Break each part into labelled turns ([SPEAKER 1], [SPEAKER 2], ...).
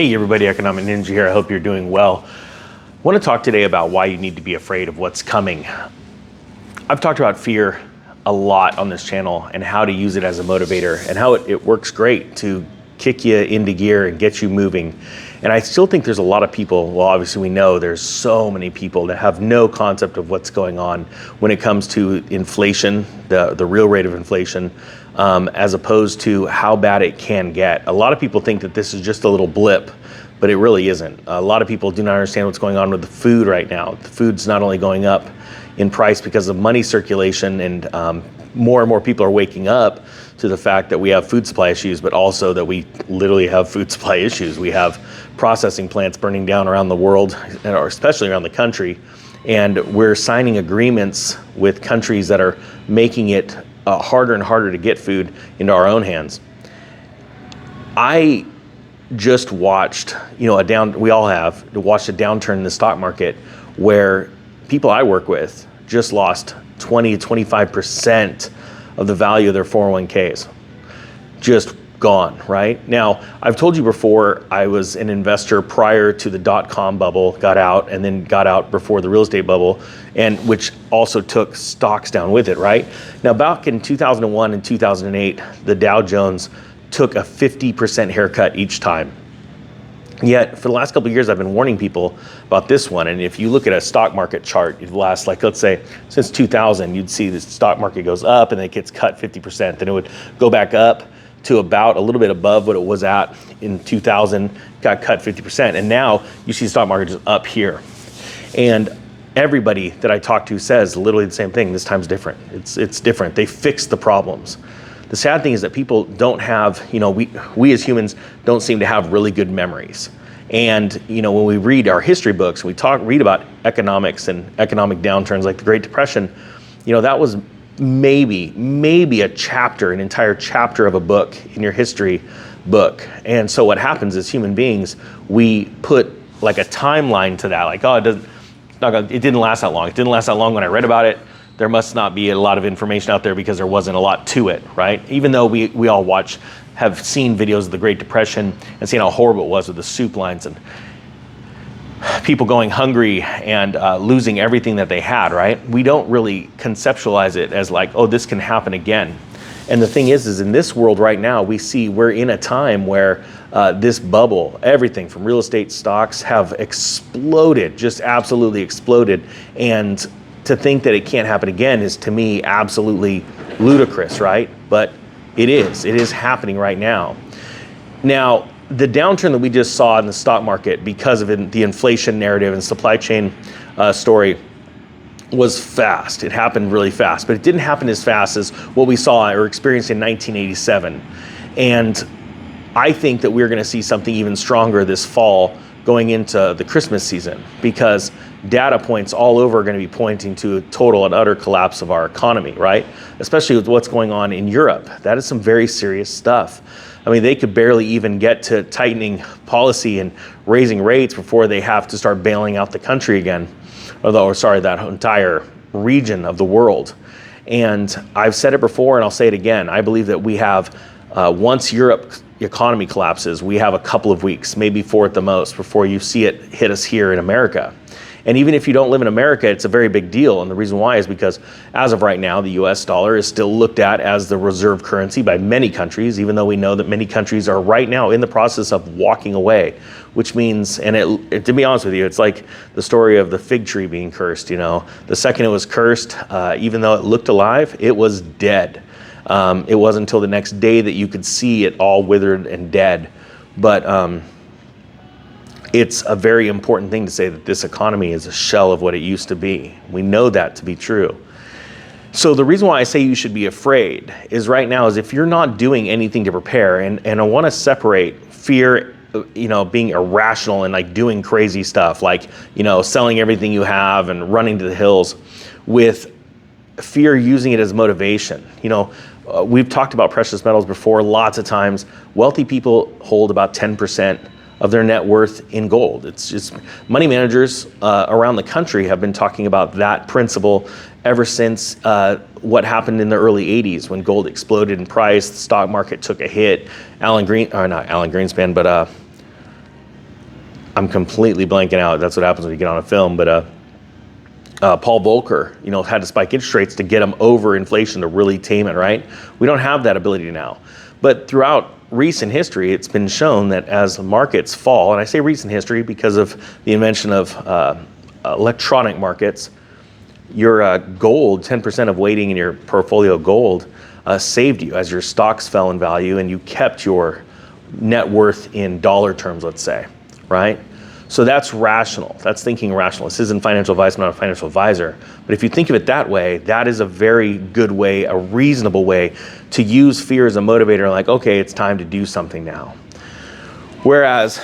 [SPEAKER 1] Hey everybody, Economic Ninja here. I hope you're doing well. I want to talk today about why you need to be afraid of what's coming. I've talked about fear a lot on this channel and how to use it as a motivator and how it works great to kick you into gear and get you moving. And I still think there's a lot of people, well obviously we know there's so many people that have no concept of what's going on when it comes to inflation, the real rate of inflation, as opposed to how bad it can get. A lot of people think that this is just a little blip, but it really isn't. A lot of people do not understand what's going on with the food right now. The food's not only going up in price because of money circulation and more and more people are waking up to the fact that we have food supply issues, but also that we literally have food supply issues. We have processing plants burning down around the world, or especially around the country, and we're signing agreements with countries that are making it harder and harder to get food into our own hands. I just watched, we all have watched a downturn in the stock market where people I work with just lost 20 to 25% of the value of their 401ks. Just gone, right? Now, I've told you before, I was an investor prior to the dot-com bubble, got out, and then got out before the real estate bubble, and which also took stocks down with it, right? Now, back in 2001 and 2008, the Dow Jones took a 50% haircut each time. Yet, for the last couple of years, I've been warning people about this one. And if you look at a stock market chart, the last, let's say, since 2000, you'd see the stock market goes up and then it gets cut 50%. Then it would go back up to about a little bit above what it was at in 2000, got cut 50%. And now you see the stock market just up here. And everybody that I talk to says literally the same thing. This time's different. It's different. They fixed the problems. The sad thing is that people don't have, we as humans don't seem to have really good memories. And, when we read our history books, we read about economics and economic downturns like the Great Depression, that was maybe a chapter, an entire chapter of a book in your history book. And so what happens is human beings, we put like a timeline to that, like, it didn't last that long. It didn't last that long when I read about it. There must not be a lot of information out there because there wasn't a lot to it, right? Even though we all have seen videos of the Great Depression and seen how horrible it was with the soup lines and people going hungry and losing everything that they had, right? We don't really conceptualize it as like, oh, this can happen again. And the thing is in this world right now, we're in a time where this bubble, everything from real estate stocks have exploded, just absolutely exploded. And to think that it can't happen again is, to me, absolutely ludicrous, right? But it is happening right now. Now, the downturn that we just saw in the stock market because of the inflation narrative and supply chain story was fast. It happened really fast, but it didn't happen as fast as what we saw or experienced in 1987. And I think that we're going to see something even stronger this fall going into the Christmas season, because data points all over are going to be pointing to a total and utter collapse of our economy, right? Especially with what's going on in Europe. That is some very serious stuff. I mean, they could barely even get to tightening policy and raising rates before they have to start bailing out the country again, that entire region of the world. And I've said it before and I'll say it again. I believe that we have, once Europe's economy collapses, we have a couple of weeks, maybe 4 at the most, before you see it hit us here in America. And even if you don't live in America, it's a very big deal. And the reason why is because as of right now, the US dollar is still looked at as the reserve currency by many countries, even though we know that many countries are right now in the process of walking away, which means, and to be honest with you, it's like the story of the fig tree being cursed. The second it was cursed, even though it looked alive, it was dead. It wasn't until the next day that you could see it all withered and dead. But it's a very important thing to say that this economy is a shell of what it used to be. We know that to be true. So the reason why I say you should be afraid is right now is if you're not doing anything to prepare, and I want to separate fear, being irrational and like doing crazy stuff, like, selling everything you have and running to the hills, with fear using it as motivation. We've talked about precious metals before lots of times. Wealthy people hold about 10% of their net worth in gold. It's just money managers around the country have been talking about that principle ever since what happened in the early 80s when gold exploded in price, the stock market took a hit. Not Alan Greenspan, but I'm completely blanking out. That's what happens when you get on a film. But Paul Volcker, had to spike interest rates to get them over inflation to really tame it, right? We don't have that ability now. But throughout recent history, it's been shown that as markets fall, and I say recent history because of the invention of electronic markets, your gold, 10% of weighting in your portfolio gold, saved you as your stocks fell in value and you kept your net worth in dollar terms, let's say, right? So that's rational. That's thinking rational. This isn't financial advice. I'm not a financial advisor. But if you think of it that way, that is a very good way, a reasonable way to use fear as a motivator. Like, okay, it's time to do something now. Whereas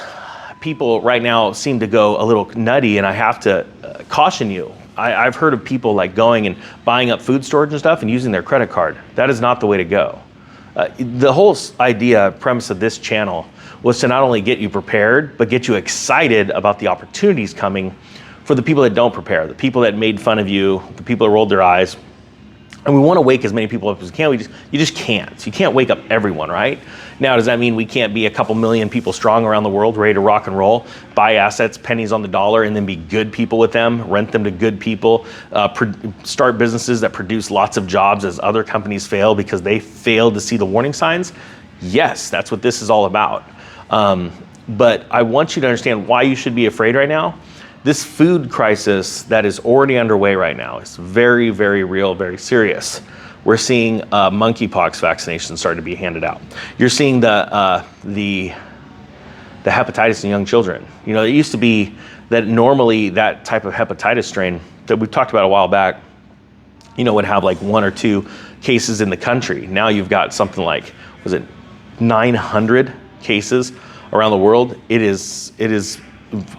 [SPEAKER 1] people right now seem to go a little nutty, and I have to caution you. I've heard of people like going and buying up food storage and stuff and using their credit card. That is not the way to go. The whole premise of this channel was to not only get you prepared, but get you excited about the opportunities coming for the people that don't prepare, the people that made fun of you, the people that rolled their eyes. And we want to wake as many people up as we can. You just can't. You can't wake up everyone, right? Now, does that mean we can't be a couple million people strong around the world, ready to rock and roll, buy assets, pennies on the dollar, and then be good people with them, rent them to good people, start businesses that produce lots of jobs as other companies fail because they failed to see the warning signs? Yes, that's what this is all about. But I want you to understand why you should be afraid right now. This food crisis that is already underway right now is very, very real, very serious. We're seeing monkeypox vaccinations starting to be handed out. You're seeing the hepatitis in young children. It used to be that normally that type of hepatitis strain that we talked about a while back, would have like 1 or 2 cases in the country. Now you've got something like, 900 cases around the world? It is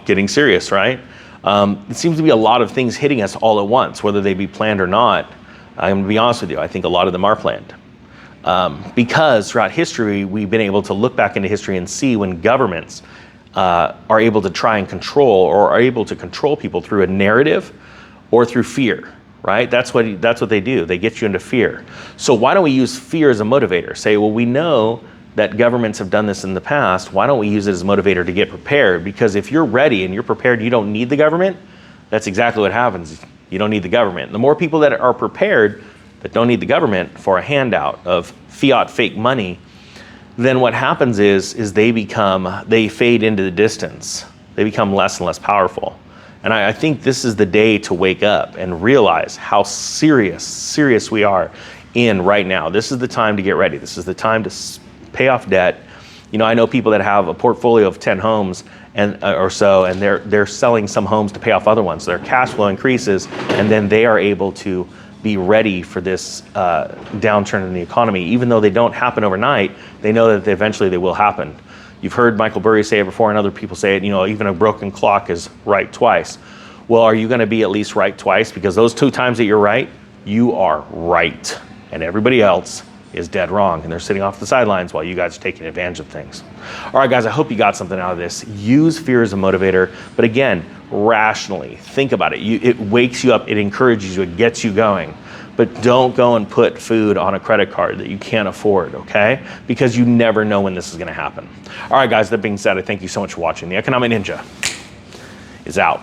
[SPEAKER 1] getting serious, right? It seems to be a lot of things hitting us all at once, whether they be planned or not. I'm going to be honest with you, I think a lot of them are planned. Because throughout history, we've been able to look back into history and see when governments are able to try and control or are able to control people through a narrative or through fear, right? That's what they do. They get you into fear. So why don't we use fear as a motivator? Say, well, we know that governments have done this in the past. Why don't we use it as a motivator to get prepared? Because if you're ready and you're prepared, you don't need the government. That's exactly what happens. You don't need the government. The more people that are prepared that don't need the government for a handout of fiat fake money, then what happens is they fade into the distance. They become less and less powerful. And I think this is the day to wake up and realize how serious we are in right now. This is the time to get ready. This is the time to pay off debt. I know people that have a portfolio of 10 homes or so, and they're selling some homes to pay off other ones. So their cash flow increases, and then they are able to be ready for this downturn in the economy. Even though they don't happen overnight, they know that eventually they will happen. You've heard Michael Burry say it before, and other people say it, even a broken clock is right twice. Well, are you going to be at least right twice? Because those 2 times that you're right, you are right. And everybody else is dead wrong, and they're sitting off the sidelines while you guys are taking advantage of things. All right, guys, I hope you got something out of this. Use fear as a motivator, but again, rationally. Think about it. It wakes you up, it encourages you, it gets you going. But don't go and put food on a credit card that you can't afford, okay? Because you never know when this is gonna happen. All right, guys, that being said, I thank you so much for watching. The Economic Ninja is out.